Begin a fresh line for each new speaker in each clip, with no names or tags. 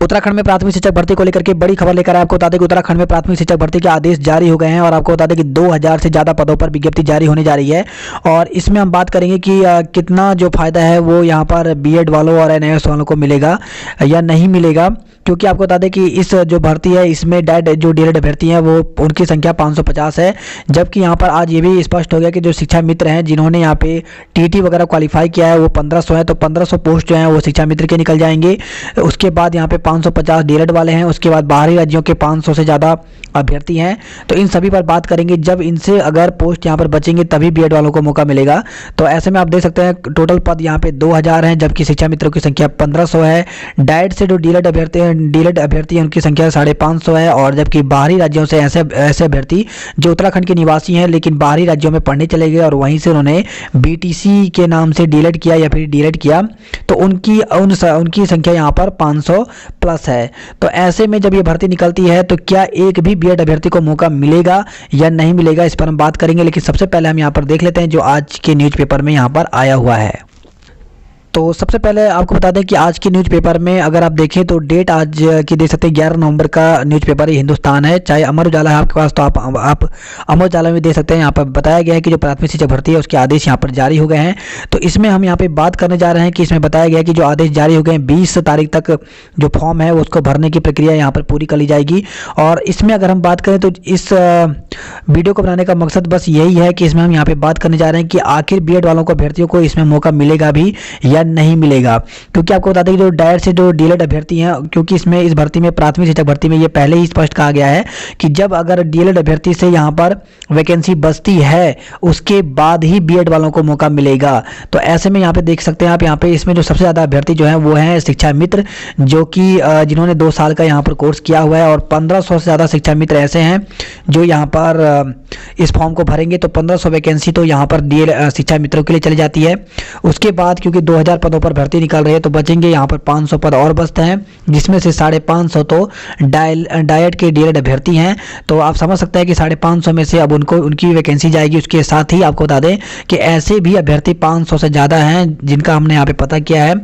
उत्तराखंड में प्राथमिक शिक्षक भर्ती को लेकर के बड़ी खबर लेकर आए। आपको बता दें कि उत्तराखंड में प्राथमिक शिक्षक भर्ती के आदेश जारी हो गए हैं और आपको बता दें कि 2000 से ज़्यादा पदों पर विज्ञप्ति जारी होने जा रही है। और इसमें हम बात करेंगे कि कितना जो फायदा है वो यहाँ पर बीएड वालों और एनआईएस वालों को मिलेगा या नहीं मिलेगा, क्योंकि आपको बता दें कि इस जो भर्ती है इसमें जो डीएलएड अभ्यर्थी हैं वो उनकी संख्या 550 है। जबकि यहाँ पर आज ये भी स्पष्ट हो गया कि जो शिक्षा मित्र हैं जिन्होंने यहाँ पे टीटी वगैरह क्वालिफाई किया है वो 1500 है, तो 1500 पोस्ट जो हैं वो शिक्षा मित्र के निकल जाएंगे। उसके बाद यहाँ पे 550 डीएलएड वाले हैं, उसके बाद बाहरी राज्यों के 500 से ज़्यादा अभ्यर्थी हैं। तो इन सभी पर बात करेंगे। जब इनसे अगर पोस्ट यहाँ पर बचेंगे तभी बीएड वालों को मौका मिलेगा। तो ऐसे में आप देख सकते हैं टोटल पद यहाँ पे 2000 हैं, जबकि शिक्षा मित्रों की संख्या 1500 है। डाइट से जो डीएलएड अभ्यर्थी हैं उनकी संख्या 550 है। और जबकि बाहरी राज्यों से ऐसे अभ्यर्थी जो उत्तराखंड के निवासी हैं लेकिन बाहरी राज्यों में पढ़ने चले गए और वहीं से उन्होंने बीटीसी के नाम से डीएलएड किया या फिर डीएलएड किया, तो उनकी संख्या यहाँ पर 500 प्लस है। तो ऐसे में जब ये भर्ती निकलती है तो क्या एक भी बीएड अभ्यर्थी को मौका मिलेगा या नहीं मिलेगा, इस पर हम बात करेंगे। लेकिन सबसे पहले हम यहाँ पर देख लेते हैं जो आज के न्यूज़पेपर में यहाँ पर आया हुआ है। तो सबसे पहले आपको बता दें कि आज के न्यूज़पेपर में अगर आप देखें तो डेट आज की देख सकते हैं 11 नवंबर का न्यूज़पेपर हिंदुस्तान है। चाहे अमर उजाला है आपके पास तो आप अमर उजाला में देख सकते हैं। यहाँ पर बताया गया है कि जो प्राथमिक शिक्षक भर्ती है उसके आदेश यहाँ पर जारी हो गए हैं। तो इसमें हम यहाँ पे बात करने जा रहे हैं कि इसमें बताया गया है कि जो आदेश जारी हो गए हैं 20 तारीख तक जो फॉर्म है उसको भरने की प्रक्रिया यहाँ पर पूरी कर ली जाएगी। और इसमें अगर हम बात करें तो इस वीडियो को बनाने का मकसद बस यही है कि इसमें हम यहाँ पे बात करने जा रहे हैं कि आखिर बीएड वालों को अभ्यर्थियों को इसमें मौका मिलेगा भी या नहीं मिलेगा। क्योंकि आपको बता दें कि जो डायरेक्ट से जो डीएलएड अभ्यर्थी हैं, क्योंकि इसमें इस भर्ती में प्राथमिक शिक्षक भर्ती में ये पहले ही स्पष्ट कहा गया है कि जब अगर डीएलएड अभ्यर्थी से यहाँ पर वैकेंसी बचती है उसके बाद ही बीएड वालों को मौका मिलेगा। तो ऐसे में यहाँ पे देख सकते हैं आप, यहाँ पे इसमें जो सबसे ज़्यादा अभ्यर्थी जो हैं वो हैं शिक्षा मित्र, जो कि जिन्होंने 2 साल का यहाँ पर कोर्स किया हुआ है। और 1500 से ज़्यादा शिक्षा मित्र ऐसे हैं जो यहाँ पर इस फॉर्म को भरेंगे। तो 1500 वैकेंसी तो यहाँ पर शिक्षा मित्रों के लिए चली जाती है। उसके बाद क्योंकि 2000 पदों पर भर्ती निकाल रही है तो बचेंगे यहाँ पर 500 पद और बचते हैं, जिसमें से 550 तो डाइट के डीएलएड अभ्यर्थी हैं। तो आप समझ सकते हैं कि 550 में से अब उनकी वैकेंसी जाएगी। उसके साथ ही आपको बता दें कि ऐसे भी अभ्यर्थी 500 से ज़्यादा हैं जिनका हमने यहाँ पे पता किया है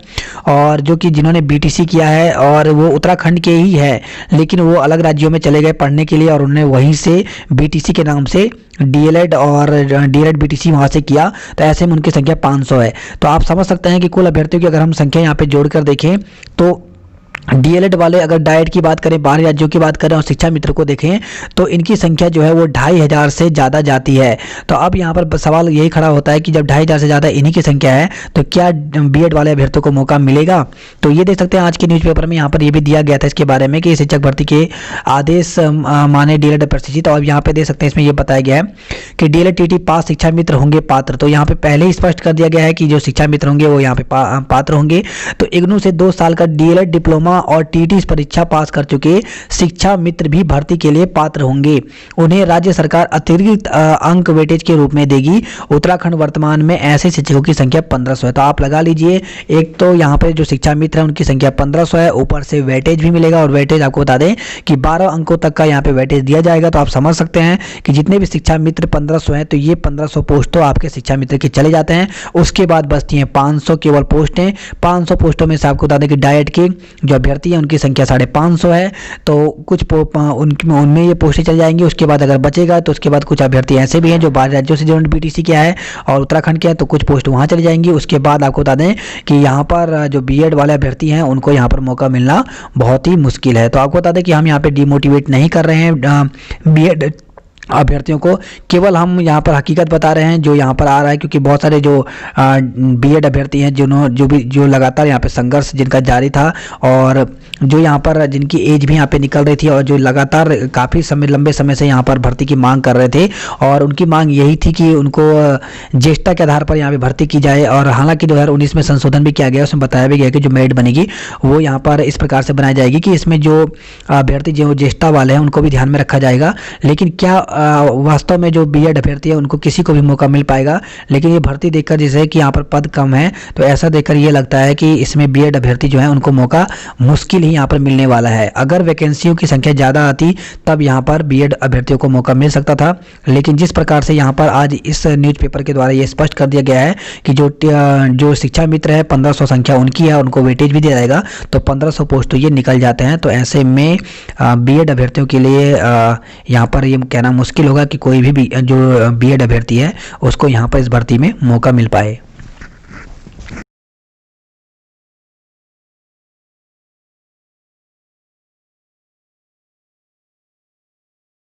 और जो कि जिन्होंने बीटीसी किया है और वो उत्तराखंड के ही है लेकिन वो अलग राज्यों में चले गए पढ़ने के लिए और उन्होंने वहीं से बीटीसी के नाम से डीएलएड और डीएलएड बीटीसी वहाँ से किया। तो ऐसे में उनकी संख्या 500 है। तो आप समझ सकते हैं कि कुल अभ्यर्थियों की अगर हम संख्या यहाँ पे जोड़कर देखें तो डीएलएड वाले अगर डाइट की बात करें, बाहरी राज्यों की बात करें और शिक्षा मित्र को देखें तो इनकी संख्या जो है वो 2500 से ज़्यादा जाती है। तो अब यहाँ पर सवाल यही खड़ा होता है कि जब 2500 से ज़्यादा इन्हीं की संख्या है तो क्या बीएड वाले अभ्यर्थियों को मौका मिलेगा। तो ये देख सकते हैं आज के न्यूज़पेपर में यहाँ पर ये भी दिया गया था इसके बारे में कि शिक्षक भर्ती के आदेश माने डीएलएड प्रशिक्षित। और यहाँ पे देख सकते हैं इसमें ये बताया गया है कि डीएलएड टीटी पास शिक्षा मित्र होंगे पात्र। तो यहाँ पे पहले ही स्पष्ट कर दिया गया है कि जो शिक्षा मित्र होंगे वो यहाँ पे पात्र होंगे। तो इग्नू से 2 साल का डीएलएड डिप्लोमा और टीटी परीक्षा पास कर चुके शिक्षा मित्र भी भर्ती के लिए पात्र होंगे। उन्हें राज्य सरकार अतिरिक्त अंक वेटेज के रूप में देगी। उत्तराखंड वर्तमान में ऐसे शिक्षकों की संख्या 1500 है। तो आप लगा लीजिए, एक तो यहाँ पर जो शिक्षा मित्र है उनकी संख्या 1500 है, ऊपर से वेटेज भी मिलेगा। और वेटेज आपको बता दें कि 12 अंकों तक का यहाँ पे वेटेज दिया जाएगा। तो आप समझ सकते हैं कि जितने भी शिक्षा मित्र 1500 हैं तो ये 1500 पोस्ट तो आपके शिक्षा मित्र के चले जाते हैं। उसके बाद बचती हैं 500 केवल पोस्टें। 500 पोस्टों में से आपको बता दें कि डाइट के जो अभ्यर्थी हैं उनकी संख्या 550 है। तो कुछ उनमें ये पोस्टें चल जाएंगी। उसके बाद अगर बचेगा तो उसके बाद कुछ अभ्यर्थी ऐसे भी हैं जो बाहर राज्यों से जिन्होंने बीटीसी किया है और उत्तराखंड के हैं, तो कुछ पोस्ट वहाँ चली जाएंगी। उसके बाद आपको बता दें कि यहाँ पर जो बीएड वाले अभ्यर्थी हैं उनको यहाँ पर मौका मिलना बहुत ही मुश्किल है। तो आपको बता दें कि हम यहाँ पे डिमोटिवेट नहीं कर रहे हैं बीएड अभ्यर्थियों को, केवल हम यहाँ पर हकीकत बता रहे हैं जो यहाँ पर आ रहा है। क्योंकि बहुत सारे जो बीएड अभ्यर्थी हैं जो लगातार यहाँ पे संघर्ष जिनका जारी था और जो यहाँ पर जिनकी एज भी यहाँ पे निकल रही थी और जो लगातार काफ़ी लंबे समय से यहाँ पर भर्ती की मांग कर रहे थे और उनकी मांग यही थी कि उनको ज्येष्ठता के आधार पर यहाँ पे भर्ती की जाए। और हालांकि 2019 में संशोधन भी किया गया, उसमें बताया भी गया कि जो मेरिट बनेगी वो यहाँ पर इस प्रकार से बनाई जाएगी कि इसमें जो अभ्यर्थी जो ज्येष्ठता वाले हैं उनको भी ध्यान में रखा जाएगा। लेकिन क्या वास्तव में जो बीएड अभ्यर्थी है उनको किसी को भी मौका मिल पाएगा, लेकिन ये भर्ती देखकर जैसे कि यहाँ पर पद कम है तो ऐसा देखकर ये लगता है कि इसमें बीएड अभ्यर्थी जो है उनको मौका मुश्किल ही यहाँ पर मिलने वाला है। अगर वैकेंसियों की संख्या ज़्यादा आती तब यहाँ पर बीएड अभ्यर्थियों को मौका मिल सकता था, लेकिन जिस प्रकार से यहाँ पर आज इस न्यूज़पेपर के द्वारा ये स्पष्ट कर दिया गया है कि जो शिक्षा मित्र है 1500 संख्या उनकी है, उनको वेटेज भी दिया जाएगा, तो 1500 पोस्ट तो ये निकल जाते हैं। तो ऐसे में बीएड अभ्यर्थियों के लिए यहाँ पर ये कहना मुश्किल होगा कि कोई भी जो बीएड अभ्यर्थी है उसको यहाँ पर इस भर्ती में मौका मिल पाए।